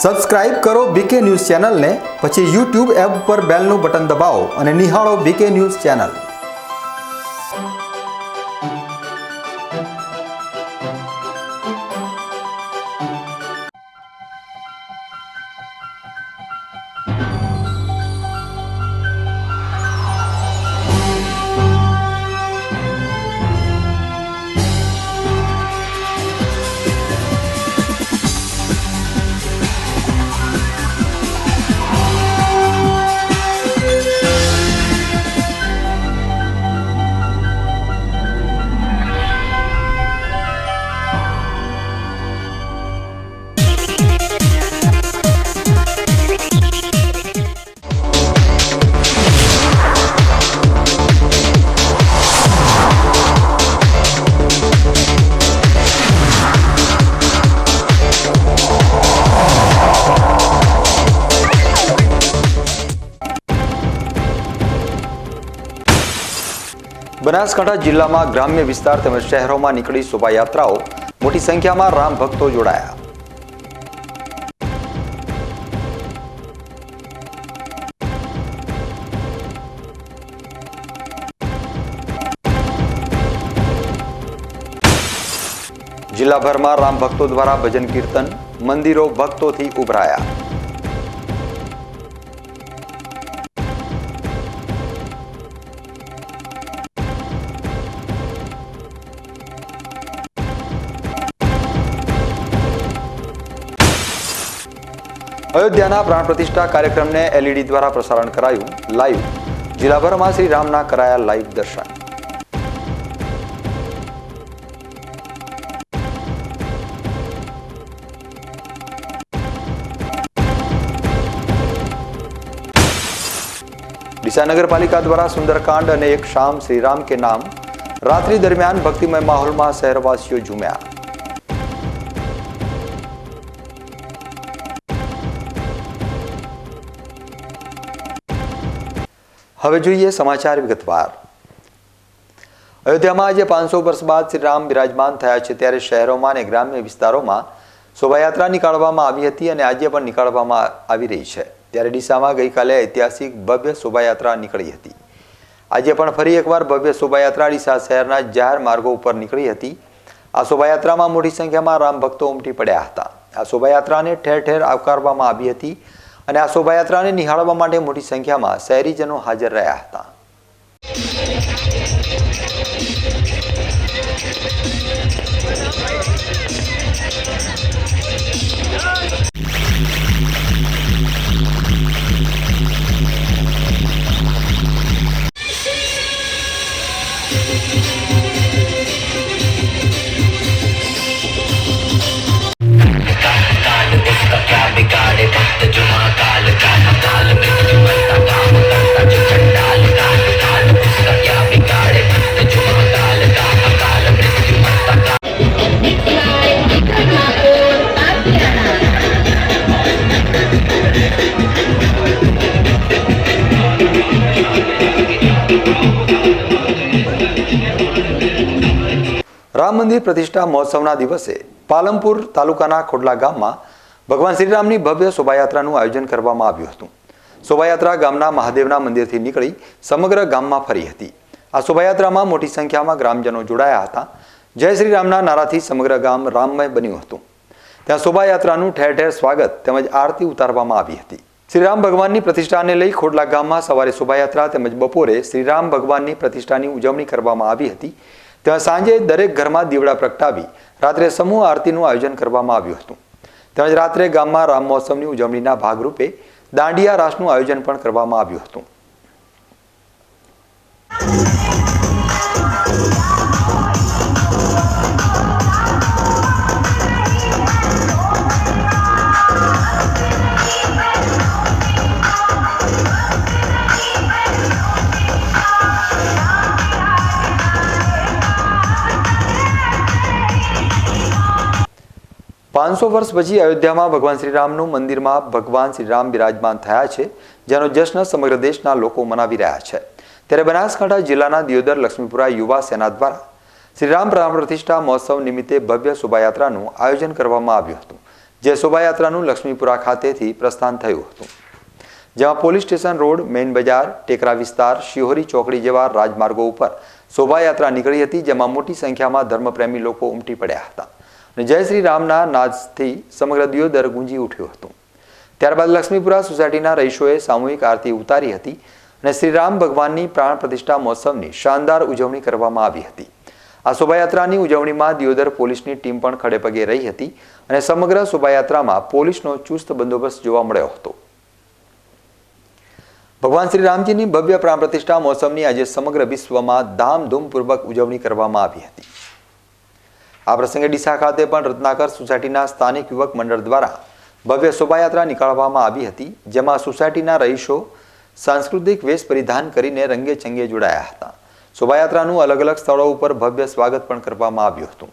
Subscribe કરો બીકે news ચેનલને, પછી YouTube એપ પર બેલનું બટન દબાવો અને નિહાળો બીકે ન્યૂઝ ચેનલ। બનાસકાંઠા જિલ્લામાં ગ્રામ્ય વિસ્તાર તેમજ શહેરોમાં નીકળી શોભાયાત્રાઓ, મોટી સંખ્યામાં રામ ભક્તો જોડાયા। જિલ્લાભરમાં રામ ભક્તો દ્વારા ભજન કીર્તન, મંદિરો ભક્તોથી ઉભરાયા। અયોધ્યાના પ્રાણ પ્રતિષ્ઠા કાર્યક્રમને LED દ્વારા પ્રસારણ કરાયું લાઈવ। જિલ્લાભરમાં શ્રી રામના કરાયા લાઈવ દર્શન। ડીસા નગરપાલિકા દ્વારા સુંદરકાંડ અને એક શામ શ્રી રામ કે નામ રાત્રિ દરમિયાન ભક્તિમય માહોલમાં શહેરવાસીઓ ઝૂમ્યા। હવે જોઈએ સમાચાર વિગતવાર। અયોધ્યામાં આજે 500 વર્ષ બાદ શ્રી રામ બિરાજમાન થયા છે, ત્યારે શહેરોમાં અને ગ્રામ્ય વિસ્તારોમાં શોભાયાત્રા નીકાળવામાં આવી હતી અને આજે પણ નીકાળવામાં આવી રહી છે। ત્યારે ડીસામાં ગઈકાલે ઐતિહાસિક ભવ્ય શોભાયાત્રા નીકળી હતી। આજે પણ ફરી એકવાર ભવ્ય શોભાયાત્રા ડીસા શહેરના જાહેર માર્ગો ઉપર નીકળી હતી। આ શોભાયાત્રામાં મોટી સંખ્યામાં રામ ભક્તો ઉમટી પડ્યા હતા। આ શોભાયાત્રાને ઠેર ઠેર આવકારવામાં આવી હતી અને આ શોભાયાત્રાને નિહાળવા માટે મોટી સંખ્યામાં શહેરીજનો હાજર રહ્યા હતા। રામ મંદિર પ્રતિષ્ઠા મહોત્સવના દિવસે પાલનપુર તાલુકાના ખોડલા ગામમાં ભગવાન શ્રીરામની ભવ્ય શોભાયાત્રાનું આયોજન કરવામાં આવ્યું હતું। શોભાયાત્રા ગામના મહાદેવના મંદિરથી નીકળી સમગ્ર ગામમાં ફરી હતી। આ શોભાયાત્રામાં મોટી સંખ્યામાં ગ્રામજનો જોડાયા હતા। જય શ્રી રામના નારાથી સમગ્ર ગામ રામમય બન્યું હતું। ત્યાં શોભાયાત્રાનું ઠેર ઠેર સ્વાગત તેમજ આરતી ઉતારવામાં આવી હતી। શ્રીરામ ભગવાનની પ્રતિષ્ઠાને લઈ ખોડલા ગામમાં સવારે શોભાયાત્રા તેમજ બપોરે શ્રીરામ ભગવાનની પ્રતિષ્ઠાની ઉજવણી કરવામાં આવી હતી। ત્યાં સાંજે દરેક ઘરમાં દીવડા પ્રગટાવી રાત્રે સમૂહ આરતીનું આયોજન કરવામાં આવ્યું હતું। તેમજ રાત્રે ગામમાં રામ મહોત્સવની ઉજવણીના ભાગરૂપે દાંડિયા રાસનું આયોજન પણ કરવામાં આવ્યું હતું। પાંચસો વર્ષ પછી અયોધ્યામાં ભગવાન શ્રીરામનું મંદિરમાં ભગવાન શ્રીરામ બિરાજમાન થયા છે, જેનો જશ્ન સમગ્ર દેશના લોકો મનાવી રહ્યા છે। ત્યારે બનાસકાંઠા જિલ્લાના દિયોદર લક્ષ્મીપુરા યુવા સેના દ્વારા શ્રીરામ પ્રાણ પ્રતિષ્ઠા મહોત્સવ નિમિત્તે ભવ્ય શોભાયાત્રાનું આયોજન કરવામાં આવ્યું હતું, જે શોભાયાત્રાનું લક્ષ્મીપુરા ખાતેથી પ્રસ્થાન થયું હતું, જેમાં પોલીસ સ્ટેશન રોડ, મેઇન બજાર, ટેકરા વિસ્તાર, શિહોરી ચોકડી જેવા રાજમાર્ગો ઉપર શોભાયાત્રા નીકળી હતી, જેમાં મોટી સંખ્યામાં ધર્મપ્રેમી લોકો ઉમટી પડ્યા હતા અને જય શ્રી રામના નાદથી સમગ્ર દિયોદર ગુંજી ઉઠ્યું હતું. ત્યારબાદ લક્ષ્મીપુરા સોસાયટીના રહીશોએ સામૂહિક આરતી ઉતારી હતી અને શ્રીરામ ભગવાનની પ્રાણ પ્રતિષ્ઠા મહોત્સવની શાનદાર ઉજવણી કરવામાં આવી હતી. આ શોભાયાત્રાની ઉજવણીમાં દિયોદર પોલીસની ટીમ પણ ખડેપગે રહી હતી અને સમગ્ર શોભાયાત્રામાં પોલીસનો ચુસ્ત બંદોબસ્ત જોવા મળ્યો હતો. ભગવાન શ્રી રામજીની ભવ્ય પ્રાણ પ્રતિષ્ઠા મહોત્સવની આજે સમગ્ર વિશ્વમાં ધામધૂમપૂર્વક ઉજવણી કરવામાં આવી હતી. આ પ્રસંગે ડીસા ખાતે પણ રત્નાકર સોસાયટીના સ્થાનિક યુવક મંડળ દ્વારા ભવ્ય શોભાયાત્રા નીકાળવામાં આવી હતી, જેમાં સોસાયટીના રહીશો સાંસ્કૃતિક વેશ પરિધાન કરીને રંગે ચંગે જોડાયા હતા. શોભાયાત્રાનું અલગ અલગ સ્થળો ઉપર ભવ્ય સ્વાગત પણ કરવામાં આવ્યું હતું.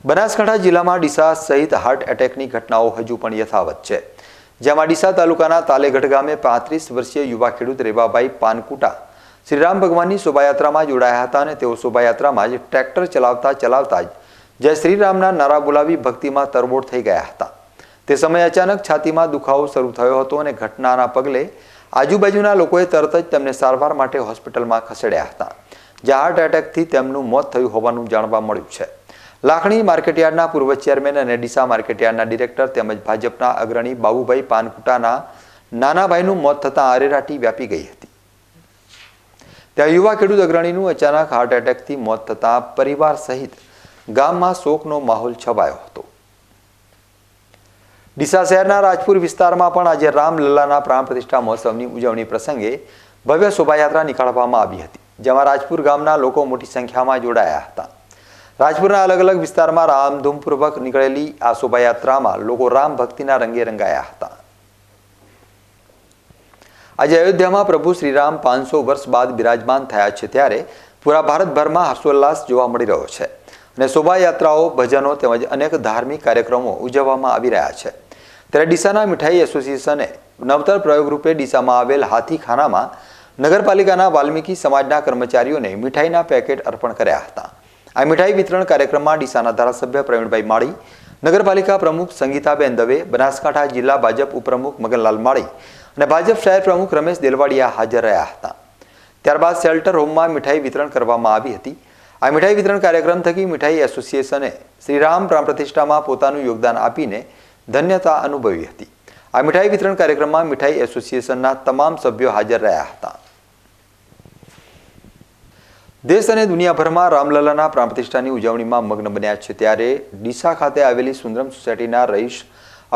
બનાસકાંઠા જિલ્લામાં ડીસા સહિત હાર્ટ એટેકની ઘટનાઓ હજુ પણ યથાવત છે, જેમાં ડીસા તાલુકાના તાલેગઢ ગામે 35 વર્ષીય યુવા ખેડૂત રેવાભાઈ પાનકુટા શ્રીરામ ભગવાનની શોભાયાત્રામાં જોડાયા હતા અને તેઓ શોભાયાત્રામાં જ ટ્રેક્ટર ચલાવતા જ જય શ્રીરામના નારા બોલાવી ભક્તિમાં તરબોળ થઈ ગયા હતા. તે સમયે અચાનક છાતીમાં દુખાવો શરૂ થયો હતો અને ઘટનાના પગલે આજુબાજુના લોકોએ તરત જ તેમને સારવાર માટે હોસ્પિટલમાં ખસેડ્યા હતા, જ્યાં હાર્ટ એટેકથી તેમનું મોત થયું હોવાનું જાણવા મળ્યું છે. લાખણી માર્કેટયાર્ડના પૂર્વ ચેરમેન અને ડીસા માર્કેટયાર્ડના ડિરેક્ટર તેમજ ભાજપના અગ્રણી બાબુભાઈ પાનકુટાના નાના ભાઈનું મોત થતાં આરેરાટી વ્યાપી ગઈ હતી. ત્યાં યુવા ખેડૂત અગ્રણીનું અચાનક હાર્ટ એટેકથી મોત થતાં પરિવાર સહિત ગામમાં શોકનો માહોલ છવાયો હતો. ડીસા શહેરના રાજપુર વિસ્તારમાં પણ આજે રામલલ્લાના પ્રાણ પ્રતિષ્ઠા મહોત્સવની ઉજવણી પ્રસંગે ભવ્ય શોભાયાત્રા નીકાળવામાં આવી હતી, જેમાં રાજપુર ગામના લોકો મોટી સંખ્યામાં જોડાયા હતા. રાજપુરના અલગ અલગ વિસ્તારમાં રામધૂમપૂર્વક નીકળેલી આ શોભાયાત્રામાં લોકો રામ ભક્તિના રંગે રંગાયા હતા. આજે અયોધ્યામાં પ્રભુ શ્રીરામ 500 વર્ષ બાદ બિરાજમાન થયા છે, ત્યારે પૂરા ભારતભરમાં હર્ષોલ્લાસ જોવા મળી રહ્યો છે અને શોભાયાત્રાઓ, ભજનો તેમજ અનેક ધાર્મિક કાર્યક્રમો ઉજવવામાં આવી રહ્યા છે. ત્યારે ડીસાના મીઠાઈ એસોસિએશને નવતર પ્રયોગરૂપે ડીસામાં આવેલ હાથીખાનામાં નગરપાલિકાના વાલ્મીકી સમાજના કર્મચારીઓને મીઠાઈના પેકેટ અર્પણ કર્યા હતા. આ મીઠાઈ વિતરણ કાર્યક્રમમાં ડીસાના ધારાસભ્ય પ્રવીણભાઈ માળી, નગરપાલિકા પ્રમુખ સંગીતાબેન દવે, બનાસકાંઠા જિલ્લા ભાજપ ઉપપ્રમુખ મગનલાલ માળી અને ભાજપ શહેર પ્રમુખ રમેશ દેલવાડિયા હાજર રહ્યા હતા. ત્યારબાદ શેલ્ટર હોમમાં મીઠાઈ વિતરણ કરવામાં આવી હતી. આ મીઠાઈ વિતરણ કાર્યક્રમ થકી મીઠાઈ એસોસિએશને શ્રીરામ પ્રાણ પ્રતિષ્ઠામાં પોતાનું યોગદાન આપીને ધન્યતા અનુભવી હતી. આ મીઠાઈ વિતરણ કાર્યક્રમમાં મીઠાઈ એસોસિએશનના તમામ સભ્યો હાજર રહ્યા હતા. દેશ અને દુનિયાભરમાં રામલલ્લાના પ્રાણ પ્રતિષ્ઠાની ઉજવણીમાં મગ્ન બન્યા છે, ત્યારે ડીસા ખાતે આવેલી સુંદરમ સોસાયટીના રહીશ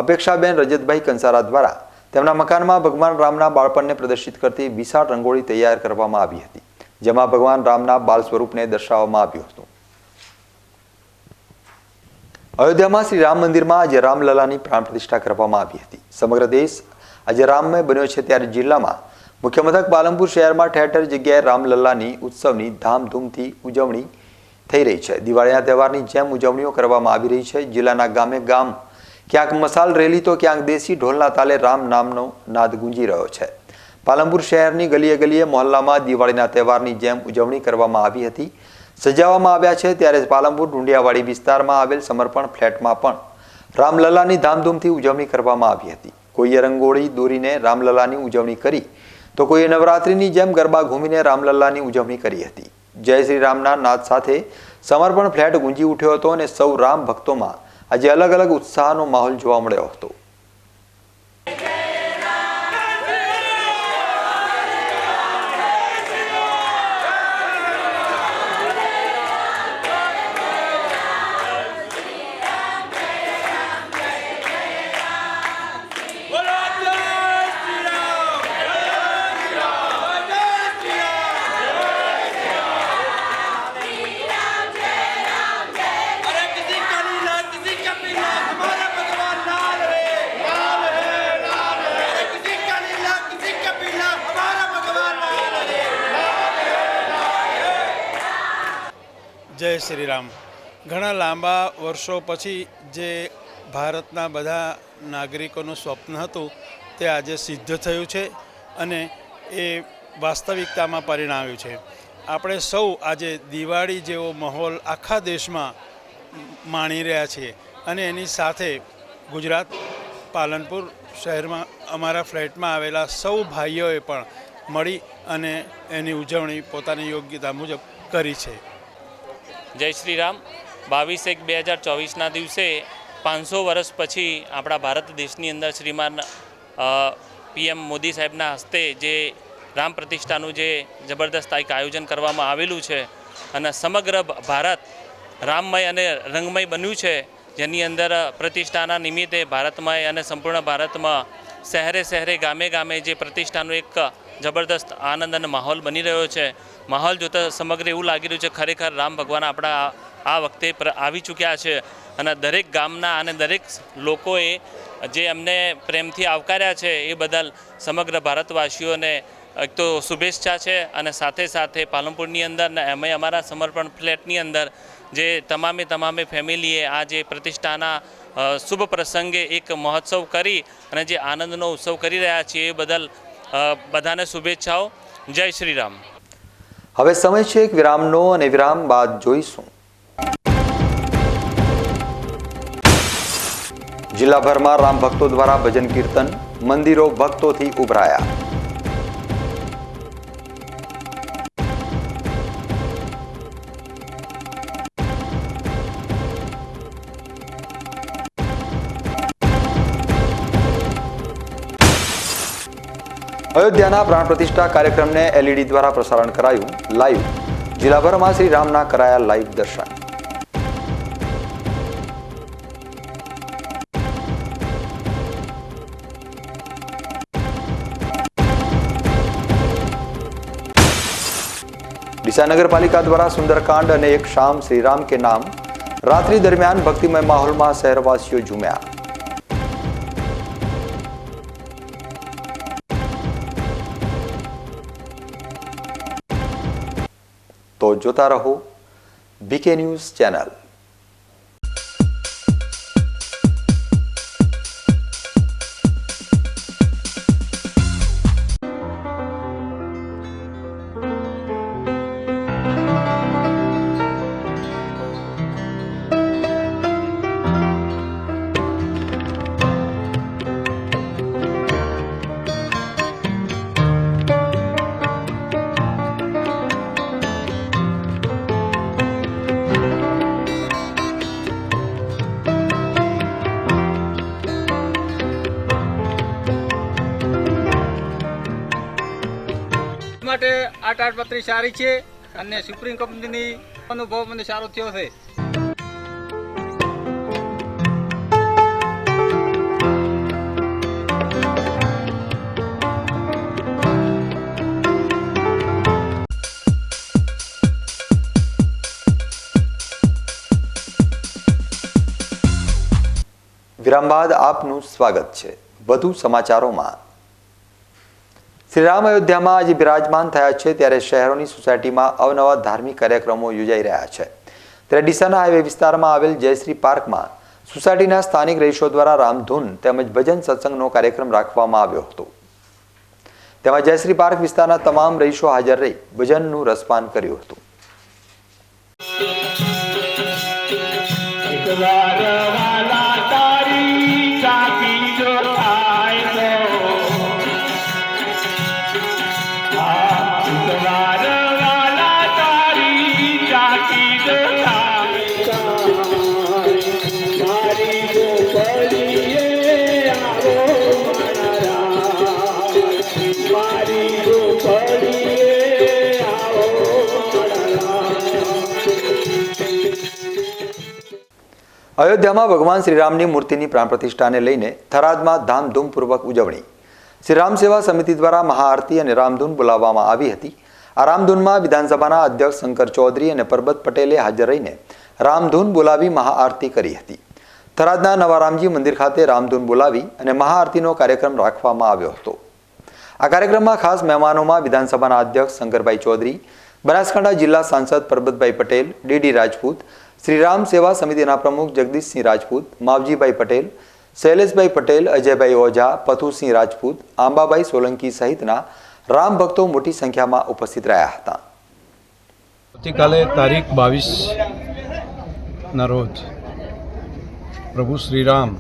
અપેક્ષાબેન રજતભાઈ કંસારા દ્વારા તેમના મકાનમાં ભગવાન રામના બાળપણને પ્રદર્શિત કરતી વિશાળ રંગોળી તૈયાર કરવામાં આવી હતી, જેમાં ભગવાન રામના બાલ સ્વરૂપને દર્શાવવામાં આવ્યું હતું. અયોધ્યામાં શ્રી રામ મંદિરમાં આજે રામલલ્લાની પ્રાણ પ્રતિષ્ઠા કરવામાં આવી હતી. સમગ્ર દેશ આજે રામમય બન્યો છે, ત્યારે જિલ્લામાં મુખ્ય મથક પાલનપુર શહેરમાં ઠેર ઠેર જગ્યાએ રામલલ્લાની ઉત્સવની ધામધૂમથી ઉજવણી થઈ રહી છે. દિવાળીના તહેવારની જેમ ઉજવણીઓ કરવામાં આવી રહી છે. જિલ્લાના ગામે ગામ ક્યાંક મસાલ રેલી તો ક્યાંક દેશી ઢોલના તાલે રામ નામનો નાદ ગુંજી રહ્યો છે. પાલનપુર શહેરની ગલીએ ગલીએ મહોલ્લામાં દિવાળીના તહેવારની જેમ ઉજવણી કરવામાં આવી હતી, સજાવવામાં આવ્યા છે. ત્યારે પાલનપુર ડુંડિયાવાડી વિસ્તારમાં આવેલ સમર્પણ ફ્લેટમાં પણ રામલલ્લાની ધામધૂમથી ઉજવણી કરવામાં આવી હતી. કોઈએ રંગોળી દોરીને રામલલ્લાની ઉજવણી કરી તો કોઈએ નવરાત્રિની જેમ ગરબા ઘૂમીને રામલલ્લાની ઉજવણી કરી હતી. જય શ્રી રામના નાદ સાથે સમર્પણ ફ્લેટ ગુંજી ઉઠ્યો હતો અને સૌ રામ ભક્તોમાં આજે અલગ અલગ ઉત્સાહનો માહોલ જોવા મળ્યો હતો. જય શ્રી રામ. ઘણા લાંબા વર્ષો પછી જે ભારતના બધા નાગરિકોનું સ્વપ્ન હતું તે આજે સિદ્ધ થયું છે અને એ વાસ્તવિકતામાં પરિણમ્યું છે. આપણે સૌ આજે દિવાળી જેવો માહોલ આખા દેશમાં માણી રહ્યા છીએ અને એની સાથે ગુજરાત પાલનપુર શહેરમાં અમારા ફ્લેટમાં આવેલા સૌ ભાઈઓએ પણ મળી અને એની ઉજવણી પોતાની યોગ્યતા મુજબ કરી છે. જય શ્રી રામ. 22/1/2024ના દિવસે 500 વર્ષ પછી આપણા ભારત દેશની અંદર શ્રીમાન PM મોદી સાહેબના હસ્તે જે રામ પ્રતિષ્ઠાનું જે જબરદસ્ત એક આયોજન કરવામાં આવેલું છે અને સમગ્ર ભારત રામમય અને રંગમય બન્યું છે, જેની અંદર પ્રતિષ્ઠાના નિમિત્તે ભારતમય અને સંપૂર્ણ ભારતમાં શહેરે શહેરે ગામે ગામે જે પ્રતિષ્ઠાનો એક જબરદસ્ત આનંદ અને માહોલ બની રહ્યો છે. માહોલ જોતાં સમગ્ર એવું લાગી રહ્યું છે ખરેખર રામ ભગવાન આપણા આ વખતે આવી ચૂક્યા છે અને દરેક ગામના અને દરેક લોકોએ જે અમને પ્રેમથી આવકાર્યા છે એ બદલ સમગ્ર ભારતવાસીઓને એક તો શુભેચ્છા છે અને સાથે સાથે પાલનપુરની અંદર ને એમ અમારા સમર્પણ ફ્લેટની અંદર જે તમામે ફેમિલીએ આ જે પ્રતિષ્ઠાના શુભ પ્રસંગે એક મહોત્સવ કરી અને જે આનંદનો ઉત્સવ કરી રહ્યા છીએ એ બદલ બધાને શુભેચ્છાઓ. જય શ્રી રામ. હવે સમય છે એક વિરામનો અને વિરામ બાદ જોઈશું જિલ્લાભરમાં રામ ભક્તો દ્વારા ભજન કીર્તન, મંદિરો ભક્તોથી ઉભરાયા. અયોધ્યાના પ્રાણ પ્રતિષ્ઠા કાર્યક્રમને LED દ્વારા પ્રસારણ કરાયું લાઈવ. જિલ્લાભરમાં શ્રી રામના કરાયા લાઈવ દર્શન. ડીસા નગરપાલિકા દ્વારા સુંદરકાંડ અને એક શામ શ્રી રામ કે નામ રાત્રિ દરમિયાન ભક્તિમય માહોલમાં શહેરવાસીઓ ઝૂમ્યા. તો જોતા રહો BK ન્યૂઝ ચેનલ. માટે આ તાડપત્રી સારી છે અને સુપ્રીમ કંપનીની અનુભવ મને સારો થયો છે. વિરામ બાદ આપનું સ્વાગત છે. વધુ સમાચારોમાં. શ્રી રામ અયોધ્યામાં આજે બિરાજમાન થયા છે ત્યારે શહેરોની સોસાયટીમાં અવનવા ધાર્મિક કાર્યક્રમો યોજાઈ રહ્યા છે. ત્યારે ડીસાના હાઈવે વિસ્તારમાં આવેલ જયશ્રી પાર્કમાં સોસાયટીના સ્થાનિક રહીશો દ્વારા રામધૂન તેમજ ભજન સત્સંગનો કાર્યક્રમ રાખવામાં આવ્યો હતો. તેમાં જયશ્રી પાર્ક વિસ્તારના તમામ રહીશો હાજર રહી ભજનનું રસપાન કર્યું હતું. અયોધ્યામાં ભગવાન શ્રીરામની મૂર્તિની પ્રાણ પ્રતિષ્ઠાને લઈને થરાદમાં ધામધૂમપૂર્વક ઉજવણી. શ્રી રામ સેવા સમિતિ દ્વારા મહાઆરતી અને રામધૂન બોલાવવામાં આવી હતી. આ રામધૂનમાં વિધાનસભાના અધ્યક્ષ શંકર ચૌધરી અને પરબત પટેલે હાજર રહીને રામધૂન બોલાવી મહાઆરતી કરી હતી. થરાદના નવા રામજી મંદિર ખાતે રામધૂન બોલાવી અને મહાઆરતીનો કાર્યક્રમ રાખવામાં આવ્યો હતો. આ કાર્યક્રમમાં ખાસ મહેમાનોમાં વિધાનસભાના અધ્યક્ષ શંકરભાઈ ચૌધરી, બનાસકાંઠા જિલ્લા સાંસદ પરબતભાઈ પટેલ, ડીડી રાજપૂત, શ્રીરામ સેવા સમિતિના પ્રમુખ જગદીશસિંહ રાજપૂત, માવજીભાઈ પટેલ, શૈલેષભાઈ પટેલ, અજયભાઈ ઓઝા, પથુસિંહ રાજપૂત, આંબાભાઈ સોલંકી સહિતના રામ ભક્તો મોટી સંખ્યામાં ઉપસ્થિત રહ્યા હતા. આવતીકાલે તારીખ 22ના રોજ પ્રભુ શ્રીરામ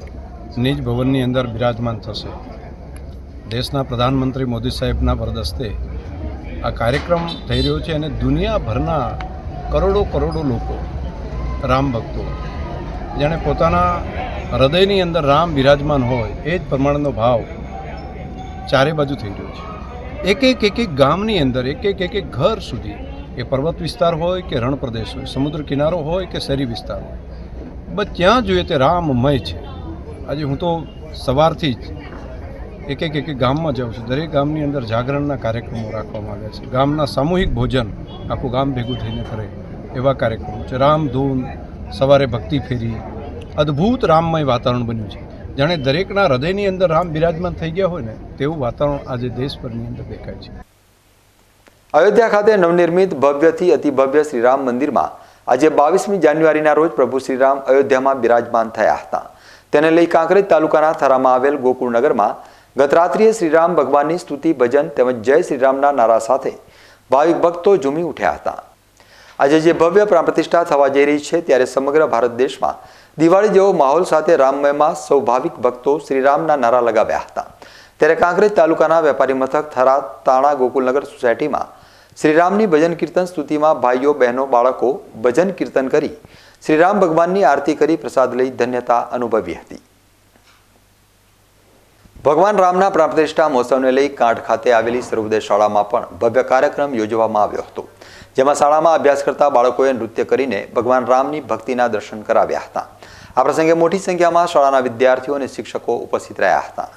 નિજ ભવનની અંદર બિરાજમાન થશે. દેશના પ્રધાનમંત્રી મોદી સાહેબના વરદસ્તે આ કાર્યક્રમ થઈ રહ્યો છે અને દુનિયાભરના કરોડો લોકો રામ ભક્તો જાણે પોતાના હૃદયની અંદર રામ બિરાજમાન હોય એ જ પ્રમાણનો ભાવ ચારે બાજુ થઈ રહ્યો છે. એક ગામની અંદર એક ઘર સુધી, એ પર્વત વિસ્તાર હોય કે રણ પ્રદેશ હોય, સમુદ્ર કિનારો હોય કે શહેરી વિસ્તાર હોય, બસ જ્યાં જોઈએ તે રામમય છે. આજે હું તો સવારથી જ એક ગામમાં જાઉં છું. દરેક ગામની અંદર જાગરણના કાર્યક્રમો રાખવામાં આવ્યા છે. ગામના સામૂહિક ભોજન આખું ગામ ભેગું થઈને કરે એવા કાર્યક્રમો છે. રામધૂન, સવારે ભક્તિ ફેરી, અદ્ભુત રામમય વાતાવરણ બન્યું છે. જાણે દરેકના હૃદયની અંદર રામ બિરાજમાન થઈ ગયા હોય ને તેવું વાતાવરણ આજે દેશભરની અંદર દેખાય છે. અયોધ્યા ખાતે નવનિર્મિત ભવ્યથી અતિ ભવ્ય શ્રીરામ મંદિરમાં આજે 22મી જાન્યુઆરીના રોજ પ્રભુ શ્રીરામ અયોધ્યામાં બિરાજમાન થયા હતા. તેને લઈ કાંકરેજ તાલુકાના થરામાં આવેલ ગોકુળનગરમાં ગત રાત્રિએ શ્રીરામ ભગવાનની સ્તુતિ, ભજન તેમજ જય શ્રીરામના નારા સાથે ભાવિક ભક્તો ઝૂમી ઉઠ્યા હતા. આજે જે ભવ્ય પ્રાણ પ્રતિષ્ઠા થવા જઈ રહી છે ત્યારે સમગ્ર ભારત દેશમાં દિવાળી જેવો માહોલ સાથે રામમયમાં સૌ ભાવિક ભક્તો શ્રીરામના નારા લગાવ્યા હતા. ત્યારે કાંકરેજ તાલુકાના વેપારી મથક થરા તાણા ગોકુલનગર સોસાયટીમાં શ્રીરામની ભજન કીર્તન સ્તુતિમાં ભાઈઓ, બહેનો, બાળકો ભજન કીર્તન કરી શ્રીરામ ભગવાનની આરતી કરી પ્રસાદ લઈ ધન્યતા અનુભવી હતી. ભગવાન રામના પ્રાણ પ્રતિષ્ઠા મહોત્સવને લઈ કાંઠ ખાતે આવેલી સર્વોદય શાળામાં પણ ભવ્ય કાર્યક્રમ યોજવામાં આવ્યો હતો, જેમાં શાળામાં અભ્યાસ કરતા બાળકોએ નૃત્ય કરીને ભગવાન રામની ભક્તિના દર્શન કરાવ્યા હતા. આ પ્રસંગે મોટી સંખ્યામાં શાળાના વિદ્યાર્થીઓ અને શિક્ષકો ઉપસ્થિત રહ્યા હતા.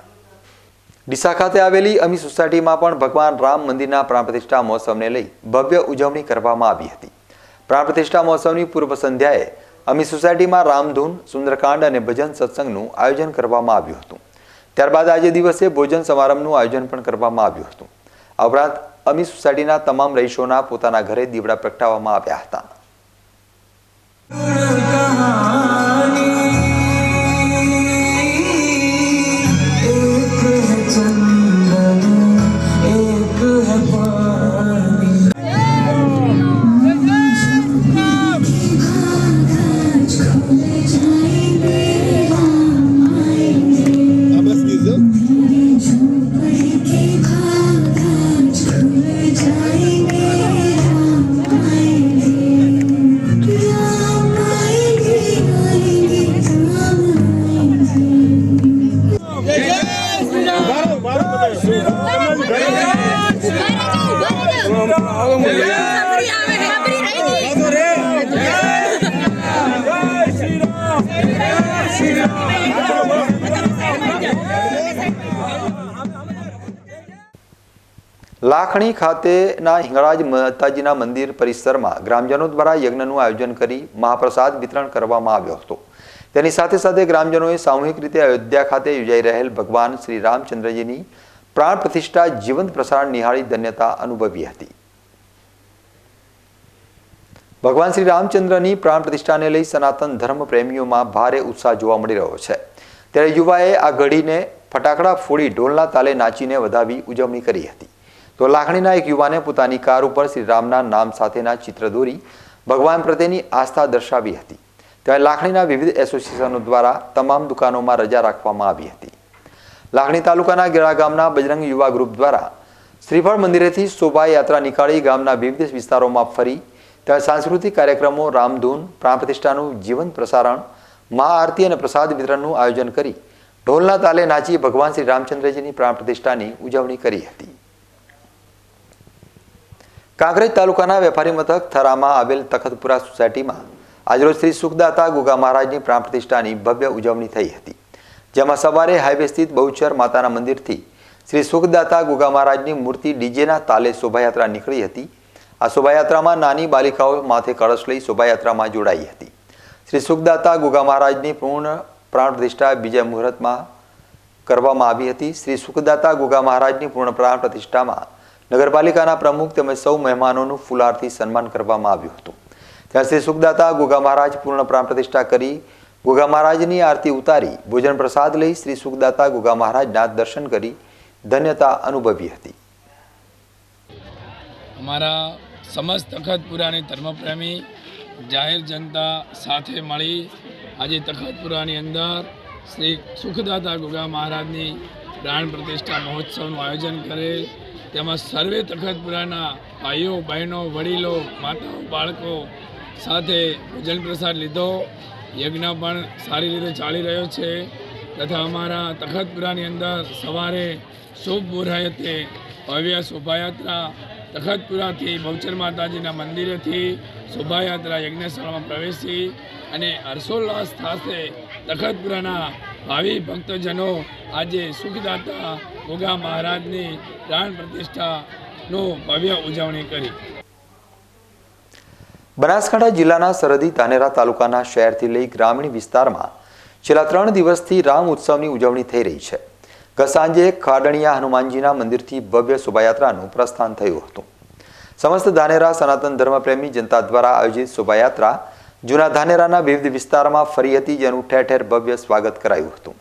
ડીસા ખાતે આવેલી અમી સોસાયટીમાં પણ ભગવાન રામ મંદિરના પ્રાણ પ્રતિષ્ઠા મહોત્સવને લઈ ભવ્ય ઉજવણી કરવામાં આવી હતી. પ્રાણ પ્રતિષ્ઠા મહોત્સવની પૂર્વ સંધ્યાએ અમી સોસાયટીમાં રામધૂન, સુંદરકાંડ અને ભજન સત્સંગનું આયોજન કરવામાં આવ્યું હતું. ત્યારબાદ આજે દિવસે ભોજન સમારંભનું આયોજન પણ કરવામાં આવ્યું હતું. આ ઉપરાંત અમી સોસાયટીના તમામ રહીશોના પોતાના ઘરે દીવડા પ્રગટાવવામાં આવ્યા હતા. લાખણી ખાતેના હિંગળાજ માતાજીના મંદિર પરિસરમાં ગ્રામજનો દ્વારા યજ્ઞનું આયોજન કરી મહાપ્રસાદ વિતરણ કરવામાં આવ્યો હતો. તેની સાથે સાથે ગ્રામજનોએ સામૂહિક રીતે અયોધ્યા ખાતે યોજાઈ રહેલ ભગવાન શ્રી રામચંદ્રજીની પ્રાણ પ્રતિષ્ઠા જીવંત પ્રસારણ નિહાળી ધન્યતા અનુભવી હતી. ભગવાન શ્રી રામચંદ્રની પ્રાણ પ્રતિષ્ઠાને લઈ સનાતન ધર્મ પ્રેમીઓમાં ભારે ઉત્સાહ જોવા મળી રહ્યો છે. ત્યારે યુવાએ આ ઘડીને ફટાકડા ફોડી ઢોલના તાલે નાચીને વધાવી ઉજવણી કરી હતી. તો લાખણીના એક યુવાને પોતાની કાર ઉપર શ્રી રામના નામ સાથેના ચિત્ર દોરી ભગવાન પ્રત્યેની આસ્થા દર્શાવી હતી. ત્યારે લાખણીના વિવિધ એસોસિએશનો દ્વારા તમામ દુકાનોમાં રજા રાખવામાં આવી હતી. લાખણી તાલુકાના ગેળા ગામના બજરંગ યુવા ગ્રુપ દ્વારા શ્રીફળ મંદિરેથી શોભાયાત્રા નીકાળી ગામના વિવિધ વિસ્તારોમાં ફરી ત્યારે સાંસ્કૃતિક કાર્યક્રમો, રામધૂન, પ્રાણ પ્રતિષ્ઠાનું જીવંત પ્રસારણ, મહાઆરતી અને પ્રસાદ વિતરણનું આયોજન કરી ઢોલના તાલે નાચી ભગવાન શ્રી રામચંદ્રજીની પ્રાણ પ્રતિષ્ઠાની ઉજવણી કરી હતી. કાંકરેજ તાલુકાના વેપારી મથક થરામાં આવેલ તખતપુરા સોસાયટીમાં આજરોજ શ્રી સુખદાતા ગુગા મહારાજની પ્રાણ પ્રતિષ્ઠાની ભવ્ય ઉજવણી થઈ હતી, જેમાં સવારે હાઈવે સ્થિત બહુચર માતાના મંદિરથી શ્રી સુખદાતા ગુગા મહારાજની મૂર્તિ ડીજેના તાલે શોભાયાત્રા નીકળી હતી. આ શોભાયાત્રામાં નાની બાલિકાઓ માથે કળશ લઈ શોભાયાત્રામાં જોડાઈ હતી. શ્રી સુખદાતા ગુગા મહારાજની પૂર્ણ પ્રાણ પ્રતિષ્ઠા બીજા મુહૂર્તમાં કરવામાં આવી હતી. શ્રી સુખદાતા ગુગા મહારાજની પૂર્ણ પ્રાણ પ્રતિષ્ઠામાં નગરપાલિકાના પ્રમુખ તેમજ સૌ મહેમાનોનું ફૂલહારથી સન્માન કરવામાં આવ્યું હતું. ત્યાં શ્રી સુખદાતા ગોગા મહારાજ પૂર્ણ પ્રાણ પ્રતિષ્ઠા કરી ગોગા મહારાજની આરતી ઉતારી ભોજન પ્રસાદ લઈ શ્રી સુખદાતા ગોગા મહારાજના દર્શન કરી ધન્યતા અનુભવી હતી. અમારા સમસ્ત તખતપુરાની ધર્મપ્રેમી જાહેર જનતા સાથે મળી આજે તખતપુરાની અંદર શ્રી સુખદાતા ગોગા મહારાજની પ્રાણ પ્રતિષ્ઠા મહોત્સવનું આયોજન કરેલ. તેમાં સર્વે તખતપુરાના ભાઈઓ બહેનો વડીલો માતાઓ બાળકો સાથે ભોજન પ્રસાદ લીધો. યજ્ઞ પણ સારી રીતે ચાલી રહ્યો છે તથા અમારા તખતપુરાની અંદર સવારે શુભ મુહૂર્તે ભવ્ય શોભાયાત્રા તખતપુરાથી બહુચર માતાજીના મંદિરેથી શોભાયાત્રા યજ્ઞશાળામાં પ્રવેશી અને હર્ષોલ્લાસ સાથે તખતપુરાના ભાવિ ભક્તજનો આજે સુખદાતા ગોગા મહારાજની પ્રાણ પ્રતિષ્ઠાનું ભવ્ય ઉજવણી કરી. બનાસકાંઠા જિલ્લાના સરહદી ધાનેરા તાલુકાના શહેરથી લઈ ગ્રામીણ વિસ્તારમાં છેલ્લા 3 દિવસથી રામ ઉત્સવની ઉજવણી થઈ રહી છે. ગત સાંજે ખાડણિયા હનુમાનજીના મંદિરથી ભવ્ય શોભાયાત્રાનું પ્રસ્થાન થયું હતું. સમસ્ત ધાનેરા સનાતન ધર્મપ્રેમી જનતા દ્વારા આયોજિત શોભાયાત્રા જૂના ધાનેરાના વિવિધ વિસ્તારમાં ફરી હતી, જેનું ઠેર ઠેર ભવ્ય સ્વાગત કરાયું હતું.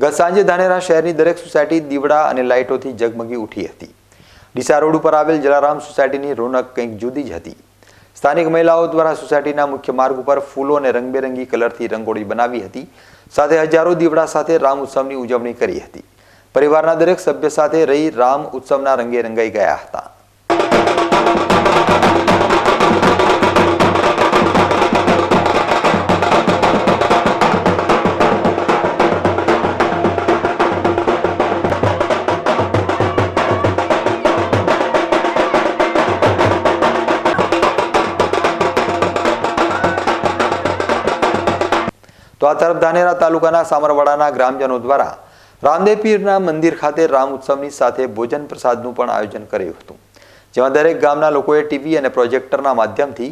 ગત સાંજે ધાનેરા શહેરની દરેક સોસાયટી દીવડા અને લાઇટોથી ઝગમગી ઉઠી હતી. ડીસા રોડ ઉપર આવેલ જલારામ સોસાયટીની રોનક કંઈક જુદી જ હતી. સ્થાનિક મહિલાઓ દ્વારા સોસાયટીના મુખ્ય માર્ગ ઉપર ફૂલો અને રંગબેરંગી કલરથી રંગોળી બનાવી હતી. સાથે હજારો દીવડા સાથે રામ ઉત્સવની ઉજવણી કરી હતી. પરિવારના દરેક સભ્ય સાથે રહી રામ ઉત્સવના રંગે રંગાઈ ગયા હતા. તો આ તરફ ધાનેરા તાલુકાના સામરવાડાના ગ્રામજનો દ્વારા રામદેવ પીરના મંદિર ખાતે રામ ઉત્સવની સાથે ભોજન પ્રસાદનું પણ આયોજન કર્યું હતું, જેમાં દરેક ગામના લોકોએ ટીવી અને પ્રોજેક્ટરના માધ્યમથી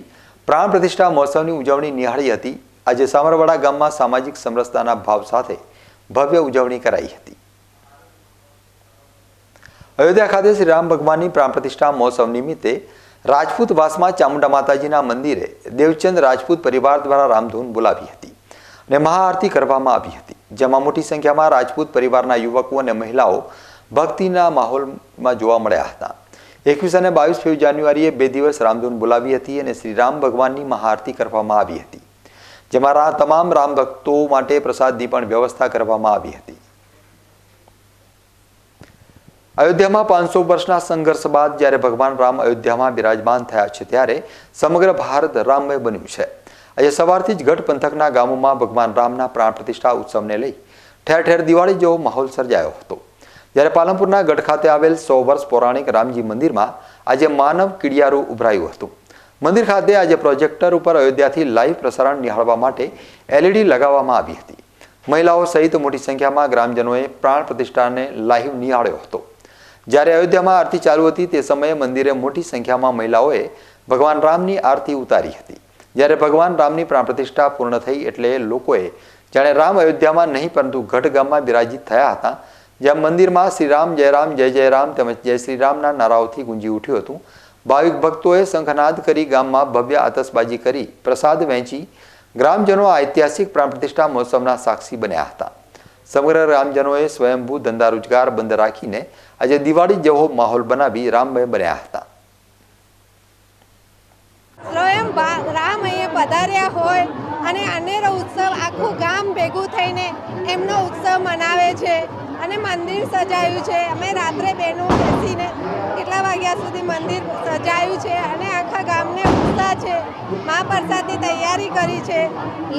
પ્રાણ પ્રતિષ્ઠા મહોત્સવની ઉજવણી નિહાળી હતી. આજે સામરવાડા ગામમાં સામાજિક સમરસતાના ભાવ સાથે ભવ્ય ઉજવણી કરાઈ હતી. અયોધ્યા ખાતે શ્રી રામ ભગવાનની પ્રાણ પ્રતિષ્ઠા મહોત્સવ નિમિત્તે રાજપૂત વાસમાં ચામુંડા માતાજીના મંદિરે દેવચંદ રાજપૂત પરિવાર દ્વારા રામધૂન બોલાવી હતી અને મહાઆરતી કરવામાં આવી હતી, જેમાં મોટી સંખ્યામાં રાજપૂત પરિવારના યુવકો અને મહિલાઓ ભક્તિના માહોલમાં જોવા મળ્યા હતા. 21 અને 22 જાન્યુઆરીએ 2 દિવસ રામધૂન બોલાવી હતી અને શ્રી રામ ભગવાનની મહાઆરતી કરવામાં આવી હતી, જેમાં તમામ રામ ભક્તો માટે પ્રસાદની પણ વ્યવસ્થા કરવામાં આવી હતી. અયોધ્યામાં 500 વર્ષના સંઘર્ષ બાદ જ્યારે ભગવાન રામ અયોધ્યામાં બિરાજમાન થયા છે, ત્યારે સમગ્ર ભારત રામમય બન્યું છે. આજે સવારથી જ ગઢ પંથકના ગામોમાં ભગવાન રામના પ્રાણ પ્રતિષ્ઠા ઉત્સવને લઈ ઠેર ઠેર દિવાળી જેવો માહોલ સર્જાયો હતો. જ્યારે પાલનપુરના ગઢ ખાતે આવેલ 100 વર્ષ પૌરાણિક રામજી મંદિરમાં આજે માનવ કીડિયારું ઉભરાયું હતું. મંદિર ખાતે આજે પ્રોજેક્ટર ઉપર અયોધ્યાથી લાઈવ પ્રસારણ નિહાળવા માટે LED લગાવવામાં આવી હતી. મહિલાઓ સહિત મોટી સંખ્યામાં ગ્રામજનોએ પ્રાણ પ્રતિષ્ઠાને લાઈવ નિહાળ્યો હતો. જ્યારે અયોધ્યામાં આરતી ચાલુ હતી તે સમયે મંદિરે મોટી સંખ્યામાં મહિલાઓએ ભગવાન રામની આરતી ઉતારી હતી. જ્યારે ભગવાન રામની પ્રાણ પ્રતિષ્ઠા પૂર્ણ થઈ એટલે લોકોએ જાણે રામ અયોધ્યામાં નહીં પરંતુ ગઢ ગામમાં બિરાજિત થયા હતા, જ્યાં મંદિરમાં શ્રી રામ જય જય રામ તેમજ જય શ્રી રામના નારાઓથી ગુંજી ઉઠ્યું હતું. ભાવિક ભક્તોએ શંખનાદ કરી ગામમાં ભવ્ય આતશબાજી કરી પ્રસાદ વહેંચી ગ્રામજનો આ ઐતિહાસિક પ્રાણ પ્રતિષ્ઠા મહોત્સવના સાક્ષી બન્યા હતા. સમગ્ર ગ્રામજનોએ સ્વયંભૂ ધંધા રોજગાર બંધ રાખીને આજે દિવાળી જેવો માહોલ બનાવી રામમય બન્યા હતા. સ્વયં રામ અહીંયા પધાર્યા હોય અને અનેરો ઉત્સવ આખું ગામ ભેગું થઈને એમનો ઉત્સવ મનાવે છે અને મંદિર સજાયું છે. અમે રાત્રે બહેનો બેસીને કેટલા વાગ્યા સુધી મંદિર સજાયું છે અને આખા ગામને ઉત્સાહ છે. મહાપ્રસાદની તૈયારી કરી છે,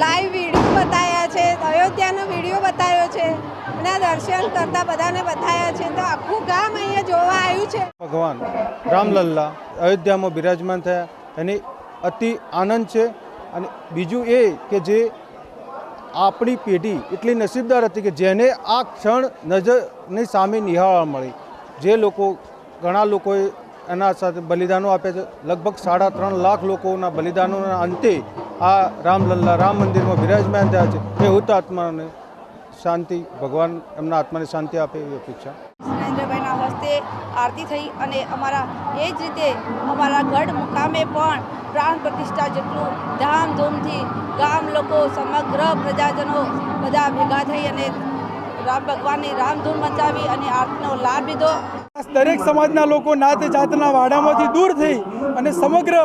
લાઈવ વિડીયો બતાવ્યા છે, અયોધ્યાનો વિડીયો બતાવ્યો છે અને દર્શન કરતા બધાને બતાવ્યા છે. તો આખું ગામ અહીંયા જોવા આવ્યું છે. ભગવાન રામલલ્લા અયોધ્યામાં બિરાજમાન થયા એની અતિ આનંદ છે. અને બીજું એ કે જે આપણી પેઢી એટલી નસીબદાર હતી કે જેને આ ક્ષણ નજરની સામે નિહાળવા મળી. જે લોકો ઘણા લોકોએ એના સાથે બલિદાનો આપ્યા છે. લગભગ 3.5 લાખ લોકોના બલિદાનોના અંતે આ રામલલ્લા રામ મંદિરમાં બિરાજમાન થયા છે. એ હુતાત્માને શાંતિ, ભગવાન એમના આત્માને શાંતિ આપે એવી અપેક્ષા. નરેન્દ્રભાઈના હસ્તે આરતી થઈ અને અમારા એ જ રીતે અમારા ગઢ મુકામે પણ પ્રાણ પ્રતિષ્ઠા જેટલું ધામધૂમથી ગામ લોકો સમગ્ર પ્રજાજનો બધા ભેગા થઈ અને રામ ભગવાનની રામધૂન મચાવી અને આરતીનો લાભ લીધો. દરેક સમાજના લોકો નાત જાતના વાડામાંથી દૂર થઈ અને સમગ્ર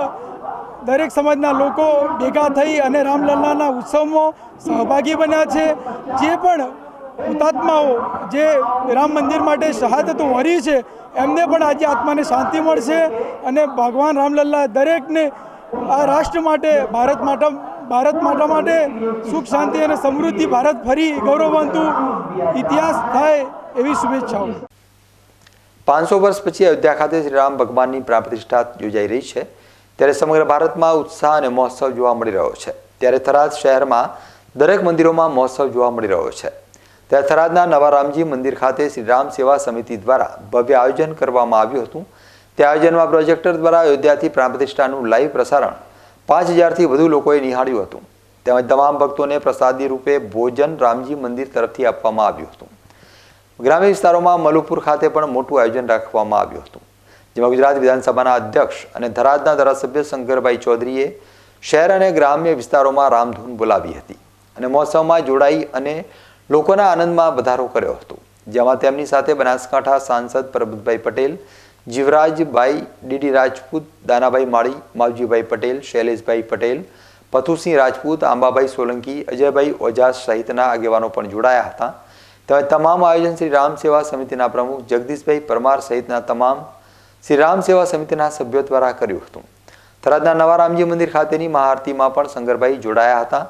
દરેક સમાજના લોકો ભેગા થઈ અને રામલલ્લાના ઉત્સવમાં સહભાગી બન્યા છે. જે પણ હુતાત્માઓ જે રામ મંદિર માટે શહાદતો વરી છે એમને પણ આજે આત્માને શાંતિ મળશે અને ભગવાન રામલલ્લા દરેકને આ રાષ્ટ્ર માટે ભારત માતા માટે સુખ શાંતિ અને સમૃદ્ધિ, ભારત ફરી ગૌરવવંતુ ઇતિહાસ થાય એવી શુભેચ્છાઓ. 500 વર્ષ પછી અયોધ્યા ખાતે શ્રી રામ ભગવાનની પ્રાણ પ્રતિષ્ઠા યોજાઈ રહી છે. ત્યારે સમગ્ર ભારતમાં ઉત્સાહ અને મહોત્સવ જોવા મળી રહ્યો છે. ત્યારે થરાદ શહેરમાં દરેક મંદિરોમાં મહોત્સવ જોવા મળી રહ્યો છે. ત્યારે થરાદના નવા રામજી મંદિર ખાતે શ્રી રામ સેવા સમિતિ દ્વારા ભવ્ય આયોજન કરવામાં આવ્યું હતું. તે આયોજનમાં પ્રોજેક્ટર દ્વારા અયોધ્યાથી પ્રાણ પ્રતિષ્ઠાનું લાઈવ પ્રસારણ 5000થી વધુ લોકોએ નિહાળ્યું હતું. તેમજ તમામ ભક્તોને પ્રસાદી રૂપે ભોજન રામજી મંદિર તરફથી આપવામાં આવ્યું હતું. ગ્રામ્ય વિસ્તારોમાં મલુપુર ખાતે પણ મોટું આયોજન રાખવામાં આવ્યું હતું, જેમાં ગુજરાત વિધાનસભાના અધ્યક્ષ અને થરાદના ધારાસભ્ય શંકરભાઈ ચૌધરીએ શહેર અને ગ્રામ્ય વિસ્તારોમાં રામધૂન બોલાવી હતી અને મહોત્સવમાં જોડાઈ અને લોકોના આનંદમાં વધારો કર્યો હતો. જેમાં તેમની સાથે બનાસકાંઠા સાંસદ પ્રબુદ્ધભાઈ પટેલ, જીવરાજભાઈ ડીડી રાજપૂત, દાનાભાઈ માળી, માવજીભાઈ પટેલ, શૈલેષભાઈ પટેલ, પથુસિંહ રાજપૂત, આંબાભાઈ સોલંકી, અજયભાઈ ઓઝા સહિતના આગેવાનો પણ જોડાયા હતા. તેમજ તમામ આયોજન શ્રી રામ સેવા સમિતિના પ્રમુખ જગદીશભાઈ પરમાર સહિતના તમામ શ્રી રામ સેવા સમિતિના સભ્યો દ્વારા કર્યું હતું. થરાદના નવા રામજી મંદિર ખાતેની મહાઆરતીમાં પણ શંકરભાઈ જોડાયા હતા.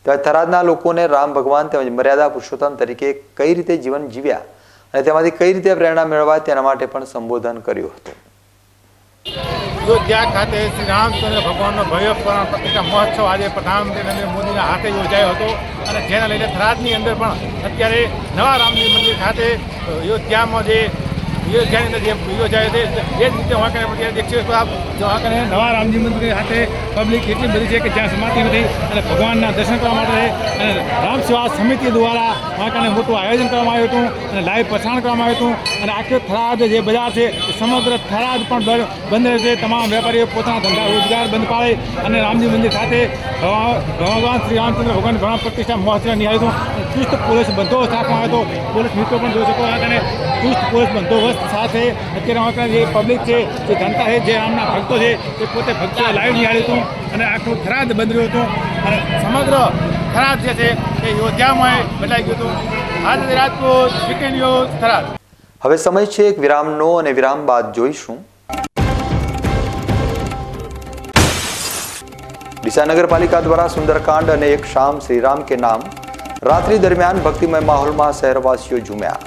તેમજ થરાદના લોકોને રામ ભગવાન તેમજ મર્યાદા પુરુષોત્તમ તરીકે કઈ રીતે જીવન જીવ્યા અને તેમાંથી કઈ રીતે પ્રેરણા મેળવવા તેના માટે પણ સંબોધન કર્યું હતું. અયોધ્યા ખાતે શ્રી રામચંદ્ર ભગવાનનો ભવ્ય પ્રાણ પ્રતિષ્ઠા મહોત્સવ આજે પ્રધાનમંત્રી નરેન્દ્ર મોદીના હાથે યોજાયો હતો અને જેના લઈને થરાદની અંદર પણ અત્યારે નવા રામજી મંદિર ખાતે અયોધ્યામાં જે અયોધ્યાની અંદર જે યોજાયો છે એ જ રીતે વહાં દેખીએ તો આપ વહાં નવા રામજી મંદિર ખાતે પબ્લિક એટલી બધી છે કે જ્યાં સમાતી નથી અને ભગવાનના દર્શન કરવા માટે અને રામ સેવા સમિતિ દ્વારા વહાં મોટું આયોજન કરવામાં આવ્યું હતું અને લાઈવ પ્રસારણ કરવામાં આવ્યું હતું અને આખો થરાદ જે બજાર છે સમગ્ર થરાદ પણ બંધ રહેશે. તમામ વેપારીઓ પોતાના ધંધા રોજગાર બંધ પાડે અને રામજી મંદિર ખાતે ભગવાન શ્રી રામચંદ્ર ભગવાન પ્રાણ પ્રતિષ્ઠા મહોત્સવ નિહાળ્યું હતું. ચુસ્ત પોલીસ બંદોબસ્ત રાખવામાં આવ્યો હતો. પોલીસ મિત્રો પણ જોઈ શકો અને ચુસ્ત પોલીસ બંદોબસ્ત સાથે અત્યારે જે પબ્લિક છે, જે જનતા છે, જે રામના ભક્તો છે તે પોતે ભક્તોએ લાઈવ નિહાળ્યું હતું અને આખું થરાદ બંધ રહ્યું હતું અને સમગ્ર થરાદ જે છે એ અયોધ્યામાં બદલાઈ ગયું હતું. આજે રાજપૂત વીકે ન્યૂઝ થરાદ. હવે સમય છે એક વિરામનો અને વિરામ બાદ જોઈશું ડીસા નગરપાલિકા દ્વારા સુંદરકાંડ અને એક શામ શ્રી રામ કે નામ રાત્रि દરમિયાન ભક્તિમય માહોલમાં શહેરવાસીઓ ઝૂમ્યા.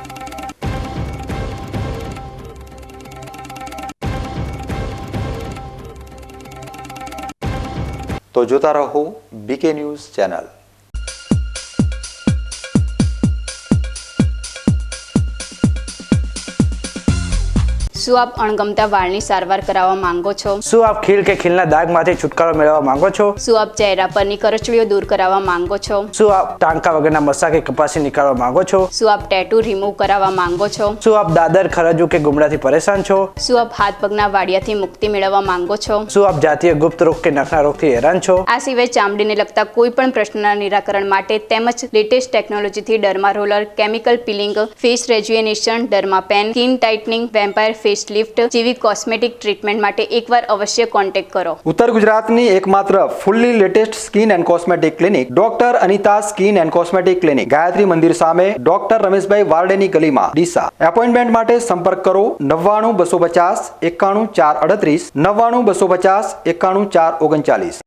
તો જોતા રહો બીકે ન્યૂઝ ચેનલ. શું આપ અણગમતા વાળની સારવાર કરાવવા માંગો છો? શું આપ ખીલ કે ખીલના દાગમાંથી છુટકારો મેળવવા માંગો છો? શું આપ ચહેરા પરની કરચલીઓ દૂર કરાવવા માંગો છો? શું આપ ટાંકા વગરના મસા કે કપાસી નીકાળવા માંગો છો? શું આપ ટેટુ રિમૂવ કરાવવા માંગો છો? શું આપ દાદર, ખરજુ કે ગુમડાથી પરેશાન છો? શું આપ હાથ પગના વાડિયાથી મુક્તિ મેળવવા માંગો છો? શું આપ જાતીય ગુપ્ત રોગ કે નખના રોગથી હેરાન છો? આ સિવાય ચામડીને લગતા કોઈ પણ પ્રશ્નના નિરાકરણ માટે તેમજ લેટેસ્ટ ટેકનોલોજીથી derma roller, chemical peeling, face rejuvenation, derma pen, skin tightening, vampire face facelift જેવી કોસ્મેટિક ટ્રીટમેન્ટ માટે એકવાર અવશ્ય કોન્ટેક્ટ કરો. ઉત્તર ગુજરાતની એકમાત્ર fully latest skin and cosmetic clinic doctor Anita skin and cosmetic clinic, Gayatri Mandir સામે, ડોક્ટર રમેશભાઈ વારડેની ગલીમાં, ડીસા. એપોઇન્ટમેન્ટ માટે સંપર્ક કરો 99 250 91 438 99 250 91 439.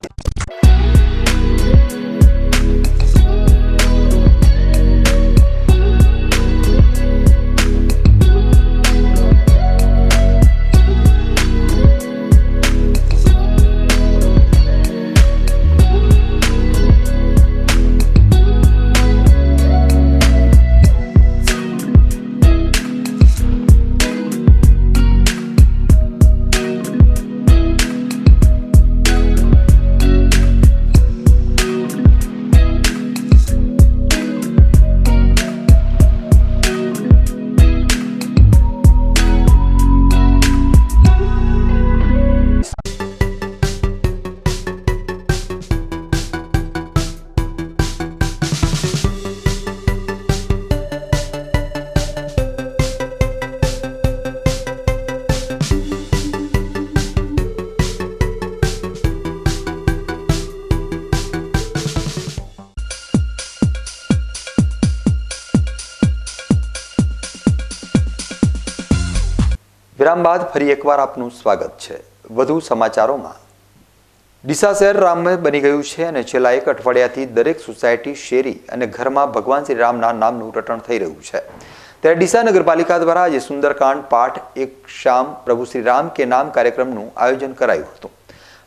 વિરામ બાદ ફરી એકવાર આપનું સ્વાગત છે. વધુ સમાચારોમાં. ડીસા શહેર રામમય બની ગયું છે અને છેલ્લા એક અઠવાડિયાથી દરેક સોસાયટી, શેરી અને ઘરમાં ભગવાન શ્રી રામના નામનું રટણ થઈ રહ્યું છે. ત્યારે ડીસા નગરપાલિકા દ્વારા આજે સુંદરકાંડ પાઠ એક શામ પ્રભુ શ્રી રામ કે નામ કાર્યક્રમનું આયોજન કરાયું હતું.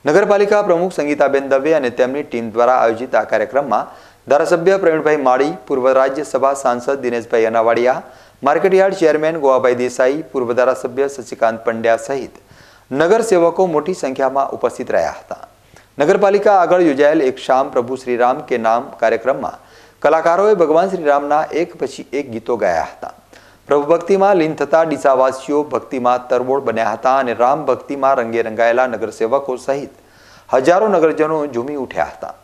નગરપાલિકા પ્રમુખ સંગીતાબેન દવે અને તેમની ટીમ દ્વારા આયોજિત આ કાર્યક્રમમાં ધારાસભ્ય પ્રવીણભાઈ માળી, પૂર્વ રાજ્યસભા સાંસદ દિનેશભાઈ અનાવાડિયા, માર્કેટયાર્ડ ચેરમેન ગોવાભાઈ દેસાઈ, પૂર્વ ધારાસભ્ય શશિકાંત પંડ્યા સહિત નગરસેવકો મોટી સંખ્યામાં ઉપસ્થિત રહ્યા હતા. નગરપાલિકા આગળ યોજાયેલ એક શામ પ્રભુ શ્રી રામ કે નામ કાર્યક્રમમાં કલાકારોએ ભગવાન શ્રી રામના એક પછી એક ગીતો ગાયા હતા. પ્રભુ ભક્તિમાં લીન થતા ડીસાવાસીઓ ભક્તિમાં તરબોળ બન્યા હતા અને રામ ભક્તિમાં રંગે રંગાયેલા નગરસેવકો સહિત હજારો નગરજનો ઝૂમી ઉઠ્યા હતા.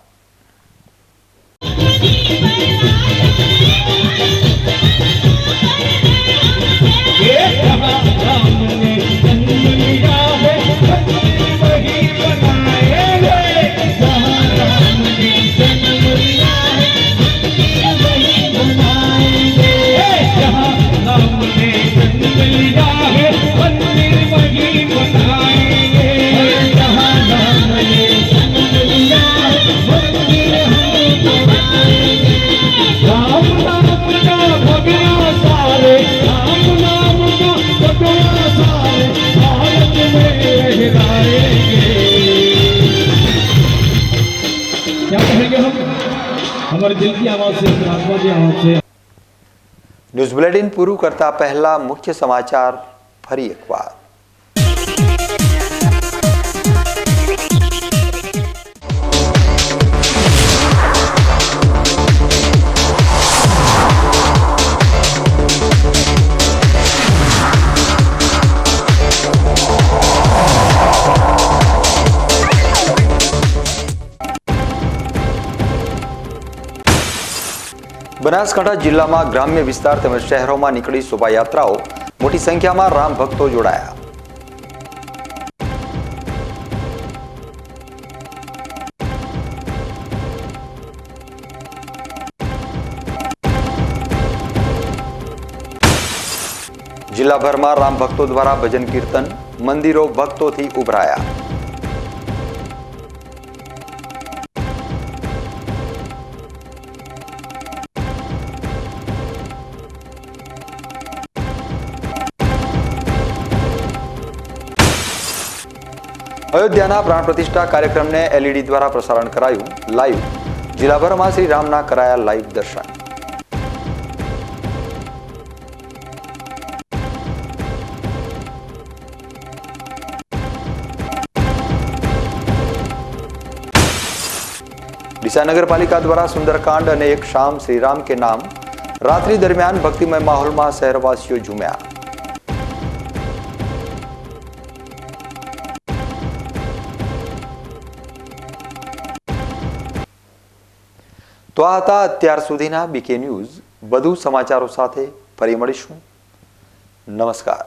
ન્યૂઝ બુલેટિન પૂરું કરતા પહેલા મુખ્ય સમાચાર ફરી એકવાર. બનાસકાંઠા જિલ્લામાં ગ્રામ્ય વિસ્તાર તેમજ શહેરોમાં નીકળી શોભાયાત્રાઓ, મોટી સંખ્યામાં રામ ભક્તો જોડાયા. જિલ્લાભરમાં રામ ભક્તો દ્વારા ભજન કીર્તન, મંદિરો ભક્તોથી ઉભરાયા. અયોધ્યાના પ્રાણ પ્રતિષ્ઠા કાર્યક્રમને LED દ્વારા પ્રસારણ કરાયું લાઈવ. જિલ્લાભરમાં શ્રી રામના કરાયા લાઈવ દર્શન. ડીસા નગરપાલિકા દ્વારા સુંદરકાંડ અને એક શામ શ્રી રામ કે નામ રાત્રિ દરમિયાન ભક્તિમય માહોલમાં શહેરવાસીઓ ઝૂમ્યા. તો આ હતા અત્યાર સુધીના BK ન્યૂઝ. વધુ સમાચારો સાથે ફરી મળીશું. નમસ્કાર.